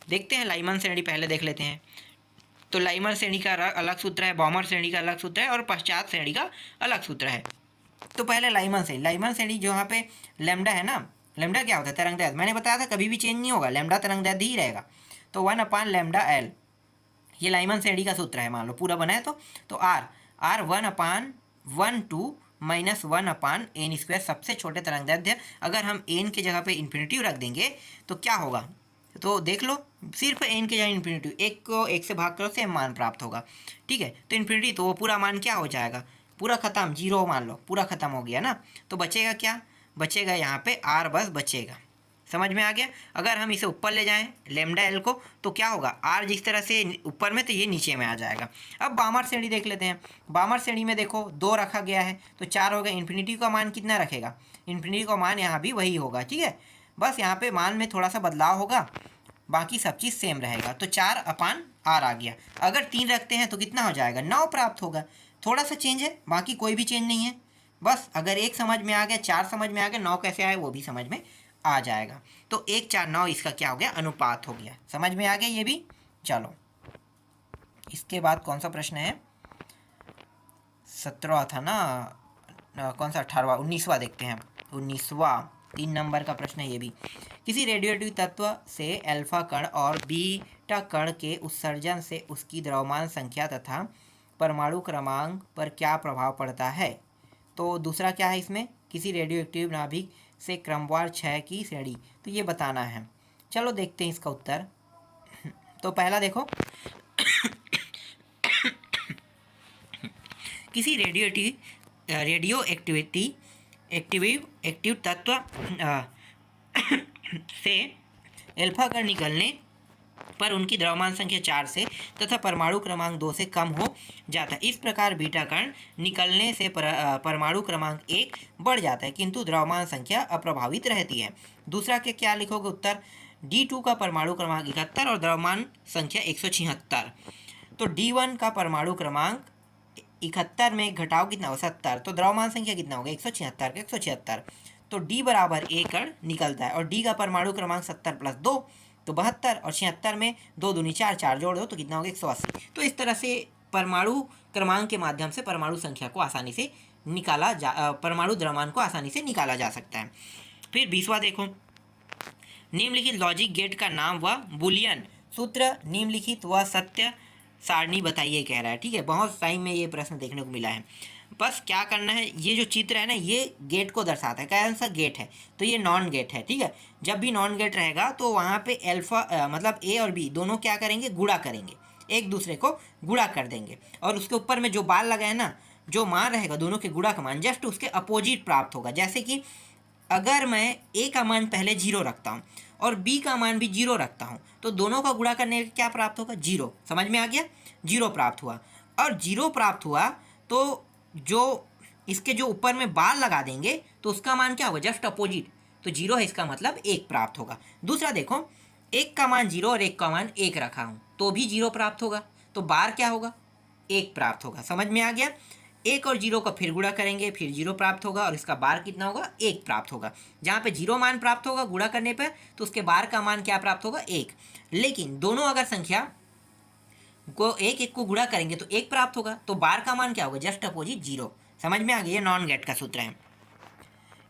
देखते हैं लाइमैन श्रेणी पहले देख लेते हैं। तो लाइमैन श्रेणी का अलग सूत्र है, बॉमर श्रेणी का अलग सूत्र है और पश्चात श्रेणी का अलग सूत्र है। तो पहले लाइमैन श्रेणी जो यहाँ पे लैम्डा है ना, लैम्डा क्या होता है, तरंगदैर्घ्य। मैंने बताया था कभी भी चेंज नहीं होगा, लैम्डा तरंगदैर्घ्य ही रहेगा। तो 1/λL ये लाइमैन श्रेणी का सूत्र है, मान लो पूरा बनाए तो आर 1/(1/2) - 1/n² सबसे छोटे तरंगदैर्घ्य। अगर हम n की जगह पे इन्फिनिटी रख देंगे तो क्या होगा, तो देख लो, सिर्फ n के जगह इन्फिनिटी, एक को 1 से भाग करो, सेम मान प्राप्त होगा। ठीक है, तो इन्फिनिटी, तो वो पूरा मान क्या हो जाएगा, पूरा ख़त्म, 0 मान लो, पूरा ख़त्म हो गया ना। तो बचेगा क्या, बचेगा यहाँ पे r बस बचेगा। समझ में आ गया। अगर हम इसे ऊपर ले जाएं लैम्डा एल को, तो क्या होगा, r जिस तरह से ऊपर में तो ये नीचे में आ जाएगा। अब बामर श्रेणी देख लेते हैं। बामर श्रेणी में देखो 2 रखा गया है तो 4 हो गया। इन्फिनिटी का मान कितना रखेगा, इन्फिनिटी का मान यहाँ भी वही होगा। ठीक है, बस यहाँ पे मान में थोड़ा सा बदलाव होगा, बाकी सब चीज़ सेम रहेगा। तो 4/r आ गया। अगर 3 रखते हैं तो कितना हो जाएगा, 9 प्राप्त होगा। थोड़ा सा चेंज है, बाकी कोई भी चेंज नहीं है। बस अगर 1 समझ में आ गया, 4 समझ में आ गया, 9 कैसे आए वो भी समझ में आ जाएगा। तो 1:4:9 इसका क्या हो गया, अनुपात हो गया। समझ में आ गया ये भी। चलो इसके बाद कौन सा प्रश्न है, 17वां था ना, कौन सा 18वां, 19वां देखते हैं। 19वां 3 नंबर का प्रश्न है ये भी। किसी रेडियोएक्टिव तत्व से अल्फा कण और बीटा कण के उत्सर्जन से उसकी द्रव्यमान संख्या तथा परमाणु क्रमांक पर क्या प्रभाव पड़ता है। तो दूसरा क्या है इसमें, किसी रेडियोएक्टिव नाभिक से क्रमवार क्षय की श्रेणी, तो ये बताना है। चलो देखते हैं इसका उत्तर। तो पहला देखो किसी एक्टिव तत्व से अल्फा कण निकलने पर उनकी द्रव्यमान संख्या 4 से तथा परमाणु क्रमांक 2 से कम हो जाता है। इस प्रकार बीटा कण निकलने से परमाणु क्रमांक 1 बढ़ जाता है, किंतु द्रव्यमान संख्या अप्रभावित रहती है। दूसरा के क्या लिखोगे उत्तर, D2 का परमाणु क्रमांक 71 और द्रव्यमान संख्या 176। तो D1 का परमाणु क्रमांक 71 में घटाओ कितना हो, 70, तो द्रव्यमान संख्या कितना होगा, 176 का 176। तो D बराबर A कण निकलता है और D का परमाणु क्रमांक 70 + 2 तो 72 और 76 में 2 दूनी 4, 4 जोड़ दो तो कितना होगा, 180। तो इस तरह से परमाणु क्रमांक के माध्यम से परमाणु संख्या को आसानी से निकाला परमाणु द्रव्यमान को आसानी से निकाला जा सकता है। फिर 20वां देखो, निम्नलिखित लॉजिक गेट का नाम व बुलियन सूत्र निम्नलिखित व सत्य सारणी बताइए कह रहा है। ठीक है, बहुत टाइम में ये प्रश्न देखने को मिला है। बस क्या करना है, ये जो चित्र है ना ये गेट को दर्शाता है, कौन सा गेट है, तो ये नॉन गेट है। ठीक है, जब भी नॉन गेट रहेगा तो वहाँ पे अल्फा मतलब ए और बी दोनों क्या करेंगे, गुणा करेंगे, एक दूसरे को गुणा कर देंगे और उसके ऊपर में जो बाल लगा है ना, जो मान रहेगा दोनों के गुणा का मान जस्ट उसके अपोजिट प्राप्त होगा। जैसे कि अगर मैं ए का मान पहले 0 रखता हूँ और बी का मान भी 0 रखता हूँ तो दोनों का गुणा करने का क्या प्राप्त होगा, 0। समझ में आ गया, 0 प्राप्त हुआ। और 0 प्राप्त हुआ तो जो इसके जो ऊपर में बार लगा देंगे तो उसका मान क्या होगा, जस्ट अपोजिट, तो 0 है, इसका मतलब 1 प्राप्त होगा। दूसरा देखो, 1 का मान 0 और 1 का मान 1 रखा हूँ तो भी 0 प्राप्त होगा, तो बार क्या होगा, 1 प्राप्त होगा। समझ में आ गया। 1 और 0 का फिर गुणा करेंगे, फिर 0 प्राप्त होगा और इसका बार कितना होगा, 1 प्राप्त होगा। जहाँ पे 0 मान प्राप्त होगा गुणा करने पर तो उसके बार का मान क्या प्राप्त होगा, 1। लेकिन दोनों अगर संख्या को 1 को गुणा करेंगे तो 1 प्राप्त होगा, तो बार का मान क्या होगा, जस्ट अपोजिट 0। समझ में आ गया, ये नॉन गेट का सूत्र है।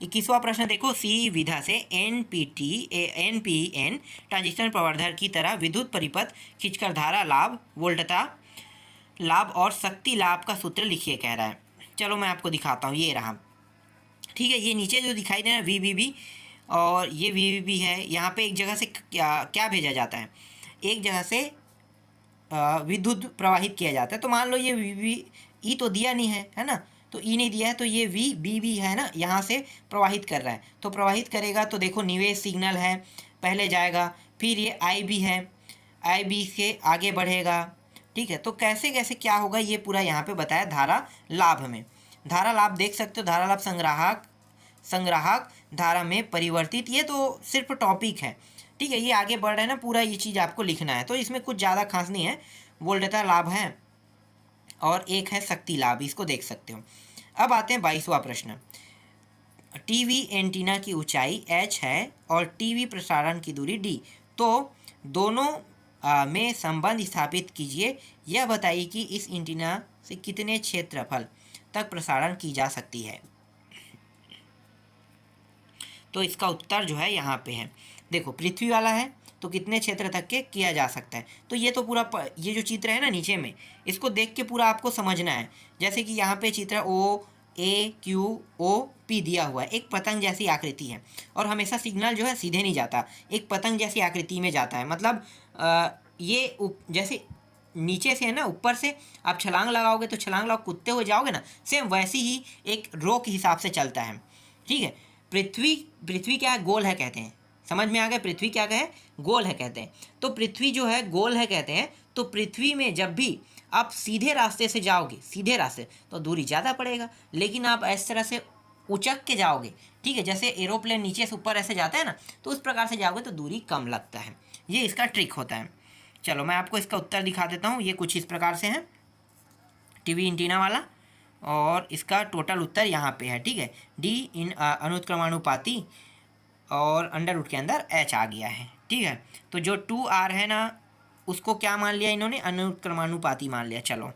21वां प्रश्न देखो, सी विधा से एनपीएन ट्रांजिस्टर प्रवर्धक की तरह विद्युत परिपथ खींचकर धारा लाभ, वोल्टता लाभ और शक्ति लाभ का सूत्र लिखिए कह रहा है। चलो मैं आपको दिखाता हूँ, ये रहा। ठीक है, ये नीचे जो दिखाई दे रहा है VVB और ये VVB है। यहाँ पे एक जगह से क्या भेजा जाता है, एक जगह से विद्युत प्रवाहित किया जाता है। तो मान लो ये VVE तो दिया नहीं है, है ना, तो ई नहीं दिया है, तो ये वी बी भी है ना, यहाँ से प्रवाहित कर रहा है, तो प्रवाहित करेगा तो देखो निवेश सिग्नल है, पहले जाएगा, फिर ये आई बी है, आई बी से आगे बढ़ेगा, ठीक है। तो कैसे कैसे क्या होगा ये पूरा यहाँ पे बताया धारा लाभ में। धारा लाभ देख सकते हो, धारा लाभ संग्राहक धारा में परिवर्तित, ये तो सिर्फ टॉपिक है, ठीक है। ये आगे बढ़ रहा है ना, पूरा ये चीज़ आपको लिखना है, तो इसमें कुछ ज़्यादा खास नहीं है। वोल्टता लाभ है और एक है शक्ति लाभ, इसको देख सकते हो। अब आते हैं 22वां प्रश्न। टीवी एंटीना की ऊंचाई h है और टीवी प्रसारण की दूरी d, तो दोनों में संबंध स्थापित कीजिए। यह बताइए कि इस एंटीना से कितने क्षेत्रफल तक प्रसारण की जा सकती है। तो इसका उत्तर जो है यहाँ पे है, देखो पृथ्वी वाला है तो कितने क्षेत्र तक के किया जा सकता है। तो ये तो पूरा ये जो चित्र है ना नीचे में, इसको देख के पूरा आपको समझना है। जैसे कि यहाँ पे चित्र ओ ए क्यू ओ पी दिया हुआ है, एक पतंग जैसी आकृति है, और हमेशा सिग्नल जो है सीधे नहीं जाता, एक पतंग जैसी आकृति में जाता है। मतलब ये जैसे नीचे से है ना, ऊपर से आप छलांग लगाओगे तो छलांग लगाओ कूदते हुए जाओगे ना, सेम वैसी ही एक रो के हिसाब से चलता है, ठीक है। पृथ्वी क्या है, गोल है कहते हैं, समझ में आ गया। पृथ्वी क्या है, गोल है कहते हैं। तो पृथ्वी जो है गोल है कहते हैं, तो पृथ्वी में जब भी आप सीधे रास्ते से जाओगे, सीधे रास्ते, तो दूरी ज़्यादा पड़ेगा। लेकिन आप इस तरह से उचक के जाओगे, ठीक है, जैसे एरोप्लेन नीचे से ऊपर ऐसे जाता है ना, तो उस प्रकार से जाओगे तो दूरी कम लगता है। ये इसका ट्रिक होता है। चलो मैं आपको इसका उत्तर दिखा देता हूँ। ये कुछ इस प्रकार से है टीवी एंटीना वाला, और इसका टोटल उत्तर यहाँ पे है, ठीक है। डी इन अनुत्क्रमानुपाती और अंडर रूट के अंदर एच आ गया है, ठीक है। तो जो 2r है ना, उसको क्या मान लिया इन्होंने, अनुक्रमानुपाती मान लिया। चलो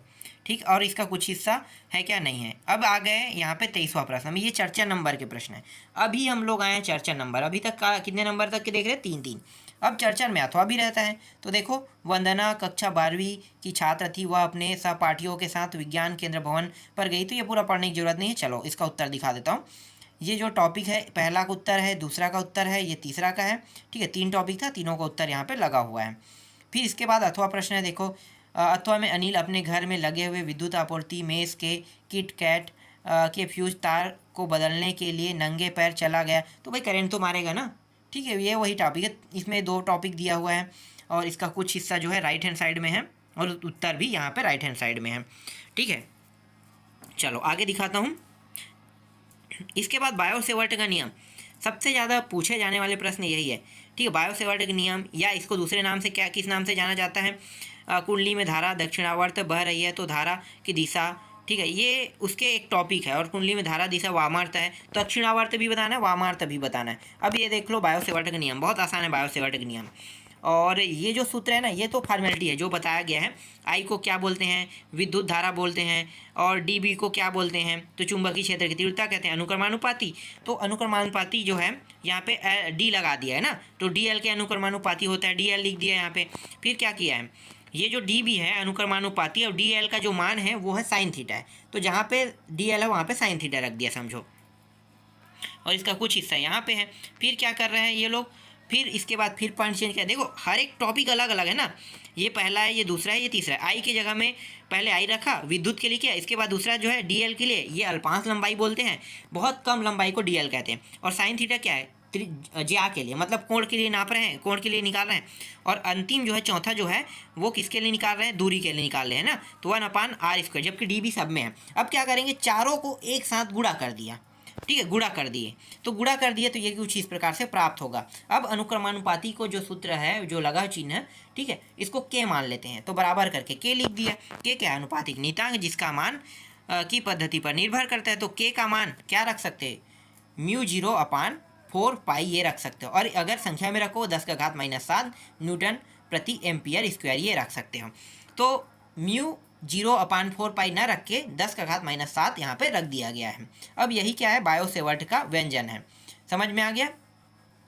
ठीक, और इसका कुछ हिस्सा है क्या, नहीं है। अब आ गए यहाँ पे 23वां प्रश्न में, ये चर्चा नंबर के प्रश्न है। अभी हम लोग आए हैं चर्चा नंबर, अभी तक का कितने नंबर तक के देख रहे हैं, 3-3। अब चर्चा में अथवा भी रहता है। तो देखो, वंदना कक्षा 12वीं की छात्र थी, वह अपने सहपाठियों के साथ विज्ञान केंद्र भवन पर गई। तो ये पूरा पढ़ने की जरूरत नहीं है। चलो इसका उत्तर दिखा देता हूँ। ये जो टॉपिक है, पहला का उत्तर है, दूसरा का उत्तर है, ये तीसरा का है, ठीक है। 3 टॉपिक था, तीनों का उत्तर यहाँ पे लगा हुआ है। फिर इसके बाद अथवा प्रश्न है। देखो, अथवा में अनिल अपने घर में लगे हुए विद्युत आपूर्ति मेज के किट कैट के फ्यूज तार को बदलने के लिए नंगे पैर चला गया। तो भाई करंट तो मारेगा ना, ठीक है। ये वही टॉपिक है, इसमें 2 टॉपिक दिया हुआ है, और इसका कुछ हिस्सा जो है राइट हैंड साइड में है, और उत्तर भी यहाँ पे राइट हैंड साइड में है, ठीक है। चलो आगे दिखाता हूँ। इसके बाद बायो सेवर्ट का नियम, सबसे ज़्यादा पूछे जाने वाले प्रश्न यही है, ठीक है। बायो सेवर्ट का नियम, या इसको दूसरे नाम से क्या, किस नाम से जाना जाता है, कुंडली में धारा दक्षिणावर्त बह रही है तो धारा की दिशा, ठीक है, ये उसके एक टॉपिक है। और कुंडली में धारा दिशा वामार्त है, तो दक्षिणावर्त भी बताना है, वामार्त भी बताना है। अब ये देख लो बायो सेवर्ट का नियम, बहुत आसान है बायो सेवर्ट का नियम। और ये जो सूत्र है ना, ये तो फॉर्मेलिटी है जो बताया गया है। आई को क्या बोलते हैं, विद्युत धारा बोलते हैं, और डी बी को क्या बोलते हैं, तो चुंबकीय क्षेत्र की तीव्रता कहते हैं, अनुक्रमानुपाती। तो अनुक्रमानुपाती जो है यहाँ पे डी लगा दिया है ना, तो डी एल के अनुक्रमानुपाती होता है, डी एल लिख दिया यहाँ पे। फिर क्या किया है, ये जो डी बी है अनुक्रमानुपाती, और डी एल का जो मान है वो है साइन थीटा है, तो जहाँ पे डी एल है वहाँ पे साइन थीटा रख दिया समझो, और इसका कुछ हिस्सा यहाँ पे है। फिर क्या कर रहे हैं ये लोग, फिर इसके बाद फिर पॉइंट चेंज किया। देखो हर एक टॉपिक अलग अलग है ना, ये पहला है, ये दूसरा है, ये तीसरा है। आई की जगह में पहले आई रखा विद्युत के लिए किया, इसके बाद दूसरा जो है डीएल के लिए, ये अल्पांश लंबाई बोलते हैं, बहुत कम लंबाई को डीएल कहते हैं। और साइन थीटा क्या है, ज्या के लिए, मतलब कोण के लिए नाप रहे हैं, कोण के लिए निकाल रहे हैं। और अंतिम जो है चौथा जो है वो किसके लिए निकाल रहे हैं, दूरी के लिए निकाल रहे हैं ना, तो 1/r², जबकि डी भी सब में है। अब क्या करेंगे, चारों को एक साथ गुणा कर दिया, ठीक है, गुणा कर दिए, तो गुणा कर दिए तो ये कुछ इस प्रकार से प्राप्त होगा। अब अनुक्रमानुपाती को जो सूत्र है, जो लगा चिन्ह है, ठीक है, इसको के मान लेते हैं, तो बराबर करके के लिख दिया। के क्या है, अनुपातिक नियतांक, जिसका मान की पद्धति पर निर्भर करता है। तो के का मान क्या रख सकते हैं, μ0/4 पाई ये रख सकते हो। और अगर संख्या में रखो 10⁻⁻7 न्यूटन प्रति एम्पियर स्क्वायर ये रख सकते हो। तो μ0/4 पाई ना रख के 10⁻⁻7 यहाँ पे रख दिया गया है। अब यही क्या है, बायो सेवर्ट का व्यंजन है, समझ में आ गया।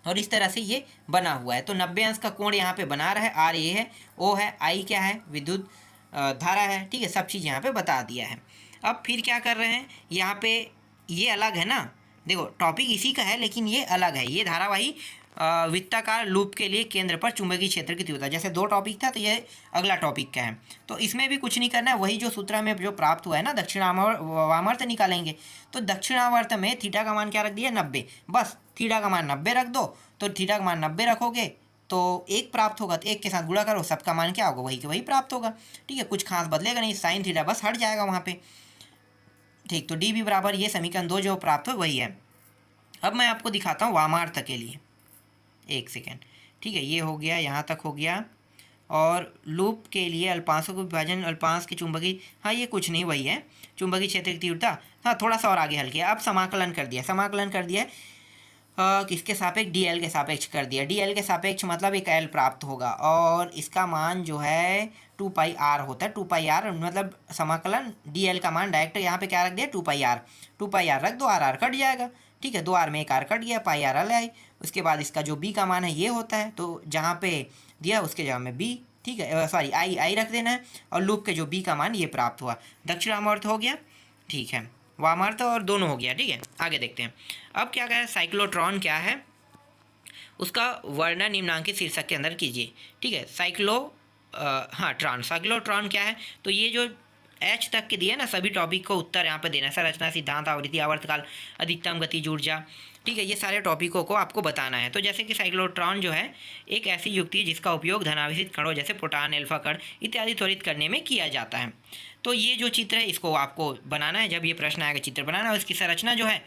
और इस तरह से ये बना हुआ है। तो 90 अंश का कोण यहाँ पे बना रहा है, आर ये है, ओ है, आई क्या है, विद्युत धारा है, ठीक है, सब चीज़ यहाँ पे बता दिया है। अब फिर क्या कर रहे हैं, यहाँ पे ये अलग है ना, देखो टॉपिक इसी का है लेकिन ये अलग है, ये धारावाही वृत्ताकार लूप के लिए केंद्र पर चुंबकीय क्षेत्र की तीव्रता। जैसे 2 टॉपिक था तो ये अगला टॉपिक का है। तो इसमें भी कुछ नहीं करना है, वही जो सूत्र में जो प्राप्त हुआ है ना, दक्षिणावर्त वामावर्त निकालेंगे। तो दक्षिणावर्त में थीटा का मान क्या रख दिया, 90। बस थीटा का मान 90 रख दो। तो थीटा का मान 90 रखोगे तो 1 प्राप्त होगा, तो 1 के साथ गुणा करो, सबका मान क्या होगा, वही के वही प्राप्त होगा। ठीक है, कुछ खास बदलेगा नहीं, साइन थीटा बस हट जाएगा वहाँ पे। ठीक, तो डी भी बराबर ये समीकरण 2 जो प्राप्त हो वही है। अब मैं आपको दिखाता हूँ वामार्थ के लिए, 1 सेकेंड। ठीक है, ये हो गया, यहाँ तक हो गया। और लूप के लिए अल्पांशों को विभाजन अल्पांश की चुंबकीय, हाँ ये कुछ नहीं, वही है चुंबकीय क्षेत्र की तीव्रता। हाँ थोड़ा सा और आगे हल किया, अब समाकलन कर दिया, समाकलन कर दिया किसके सापेक्ष, डी एल के सापेक्ष कर दिया। डी एल के सापेक्ष मतलब एक एल प्राप्त होगा और इसका मान जो है 2 पाई आर होता है। 2 पाई आर मतलब समाकलन डी एल का मान डायरेक्ट यहाँ पे क्या रख दिया, 2 पाई आर। 2 पाई आर रख दो, आर आर कट जाएगा। ठीक है, 2 आर में 1 आर कट गया, पाई आर ले आई। उसके बाद इसका जो बी का मान है ये होता है, तो जहाँ पे दिया उसके जगह में बी, ठीक है सॉरी आई आई रख देना है। और लूप के जो बी का मान ये प्राप्त हुआ, दक्षिणावर्त हो गया। ठीक है, वामार्थ और दोनों हो गया। ठीक है, आगे देखते हैं। अब क्या कहा है, साइक्लोट्रॉन क्या है उसका वर्णन निम्नांकित शीर्षक के अंदर कीजिए। ठीक है, साइक्लोट्रॉन क्या है, तो ये जो एच तक के दिए ना सभी टॉपिक को उत्तर यहाँ पे देना है। संरचना, सिद्धांत, आवृत्ति, आवर्तकाल, अधिकतम गतिज ऊर्जा। ठीक है, ये सारे टॉपिकों को आपको बताना है। तो जैसे कि साइक्लोट्रॉन जो है एक ऐसी युक्ति है जिसका उपयोग धनावेशित कणों जैसे प्रोटॉन, अल्फा कण इत्यादि त्वरित करने में किया जाता है। तो ये जो चित्र है इसको आपको बनाना है, जब ये प्रश्न आएगा चित्र बनाना है। इसकी संरचना जो है,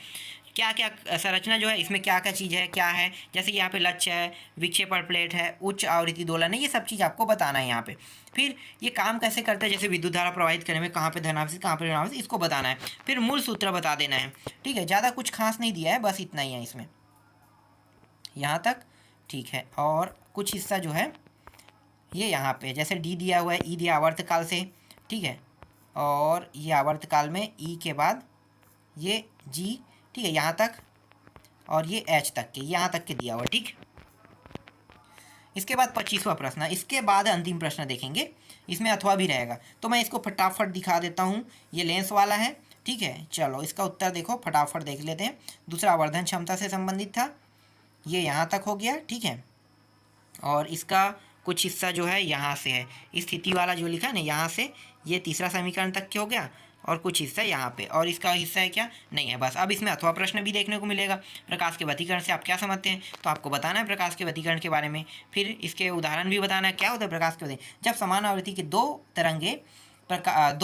क्या क्या संरचना जो है इसमें क्या क्या चीज़ है, क्या है, जैसे कि यहाँ पे लक्ष्य है, विक्षेपण प्लेट है, उच्च आवृत्ति दोलन है, ये सब चीज़ आपको बताना है यहाँ पे। फिर ये काम कैसे करता है, जैसे विद्युत धारा प्रवाहित करने में कहाँ पे धनावेशित कहाँ पे ऋणावेशित, इसको बताना है। फिर मूल सूत्र बता देना है। ठीक है, ज़्यादा कुछ खास नहीं दिया है, बस इतना ही है इसमें, यहाँ तक। ठीक है, और कुछ हिस्सा जो है ये यहाँ पे जैसे डी दिया हुआ है, ई दिया आवर्तकाल से। ठीक है, और ये आवर्तकाल में ई के बाद ये जी, ठीक है यहाँ तक, और ये एच तक के, यहाँ तक के दिया हुआ। ठीक, इसके बाद 25वां प्रश्न, इसके बाद अंतिम प्रश्न देखेंगे, इसमें अथवा भी रहेगा। तो मैं इसको फटाफट दिखा देता हूँ, ये लेंस वाला है। ठीक है, चलो इसका उत्तर देखो, फटाफट देख लेते हैं। दूसरा आवर्धन क्षमता से संबंधित था, ये यहाँ तक हो गया। ठीक है, और इसका कुछ हिस्सा जो है यहाँ से है, स्थिति वाला जो लिखा है ना यहाँ से, ये तीसरा समीकरण तक के हो गया, और कुछ हिस्सा यहाँ पे, और इसका हिस्सा है क्या, नहीं है बस। अब इसमें अथवा प्रश्न भी देखने को मिलेगा। प्रकाश के व्यतिकरण से आप क्या समझते हैं, तो आपको बताना है प्रकाश के व्यतिकरण के बारे में। फिर इसके उदाहरण भी बताना है, क्या होता है प्रकाश के व्यतिकरण, जब समान आवृत्ति की दो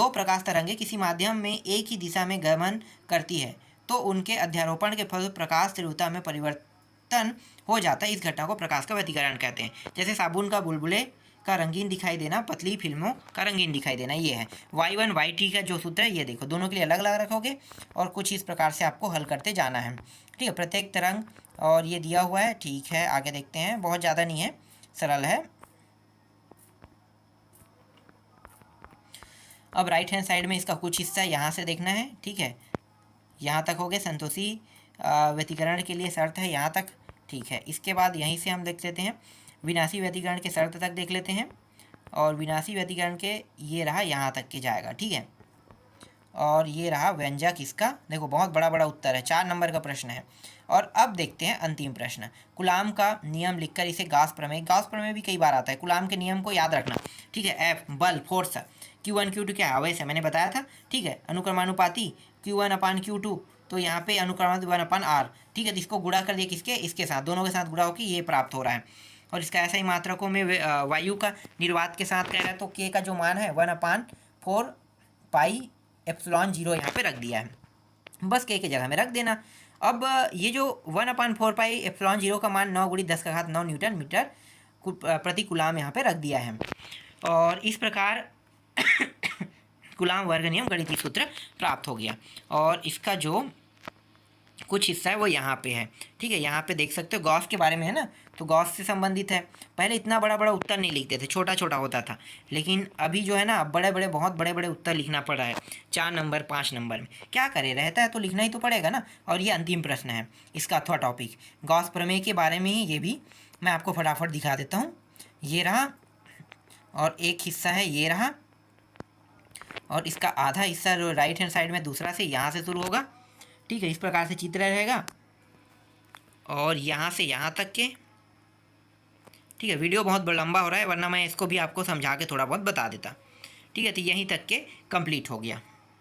प्रकाश तरंगे किसी माध्यम में एक ही दिशा में गमन करती है तो उनके अध्यारोपण के फल प्रकाश तीव्रता में परिवर्तन हो जाता है। इस घटना को प्रकाश का व्यतिकरण कहते हैं। जैसे साबुन का बुलबुले का रंगीन दिखाई देना, पतली फिल्मों का रंगीन दिखाई देना, ये है y1 y2 का जो सूत्र है ये देखो, दोनों के लिए अलग अलग रखोगे और कुछ इस प्रकार से आपको हल करते जाना है। ठीक है, प्रत्येक तरंग, और ये दिया हुआ है। ठीक है, आगे देखते हैं, बहुत ज़्यादा नहीं है, सरल है। अब राइट हैंड साइड में इसका कुछ हिस्सा यहाँ से देखना है। ठीक है, यहाँ तक हो गया, संतोषी व्यतिकरण के लिए शर्त है यहाँ तक। ठीक है, इसके बाद यहीं से हम देख लेते हैं विनाशी व्यतिकरण के शर्त तक देख लेते हैं, और विनाशी व्यतिकरण के ये रहा यहाँ तक के जाएगा। ठीक है, और ये रहा व्यंजक इसका, देखो बहुत बड़ा बड़ा उत्तर है, 4 नंबर का प्रश्न है। और अब देखते हैं अंतिम प्रश्न, कूलाम का नियम लिखकर इसे गॉस प्रमेय, गॉस प्रमेय भी कई बार आता है, कूलाम के नियम को याद रखना। ठीक है, एफ बल फोर्स, Q1 Q2 क्या आवेश है, मैंने बताया था। ठीक है, अनुक्रमानुपाती Q1/Q2, तो यहाँ पे अनुक्रमानुपाती 1/R। ठीक है, तो इसको गुणा कर दिया किसके, इसके साथ, दोनों के साथ गुणा होकर ये प्राप्त हो रहा है। और इसका ऐसा ही मात्रकों में वायु का निर्वात के साथ कह रहा है, तो K का जो मान है 1/4 पाई एप्सिलॉन 0 यहाँ पे रख दिया है, बस K की जगह में रख देना। अब ये जो 1/4 पाई एप्सिलॉन 0 का मान 9 × 10⁹ न्यूटन मीटर प्रति कूलाम यहाँ पे रख दिया है। और इस प्रकार कूलाम वर्ग नियम गणितीय सूत्र प्राप्त हो गया। और इसका जो कुछ हिस्सा है वो यहाँ पे है। ठीक है, यहाँ पे देख सकते हो गॉस के बारे में है ना, तो गॉस से संबंधित है। पहले इतना बड़ा बड़ा उत्तर नहीं लिखते थे, छोटा छोटा होता था, लेकिन अभी जो है ना बड़े बड़े, बहुत बड़े बड़े उत्तर लिखना पड़ रहा है, 4 नंबर 5 नंबर में। क्या करे, रहता है तो लिखना ही तो पड़ेगा ना। और ये अंतिम प्रश्न है इसका अथवा टॉपिक, गॉस प्रमेय के बारे में ही, ये भी मैं आपको फटाफट दिखा देता हूँ। ये रहा, और एक हिस्सा है ये रहा, और इसका आधा हिस्सा राइट हैंड साइड में दूसरा से यहाँ से शुरू होगा। ठीक है, इस प्रकार से चित्र रहेगा, और यहाँ से यहाँ तक के ठीक है, वीडियो बहुत लंबा हो रहा है, वरना मैं इसको भी आपको समझा के थोड़ा बहुत बता देता। ठीक है, तो यहीं तक के कंप्लीट हो गया।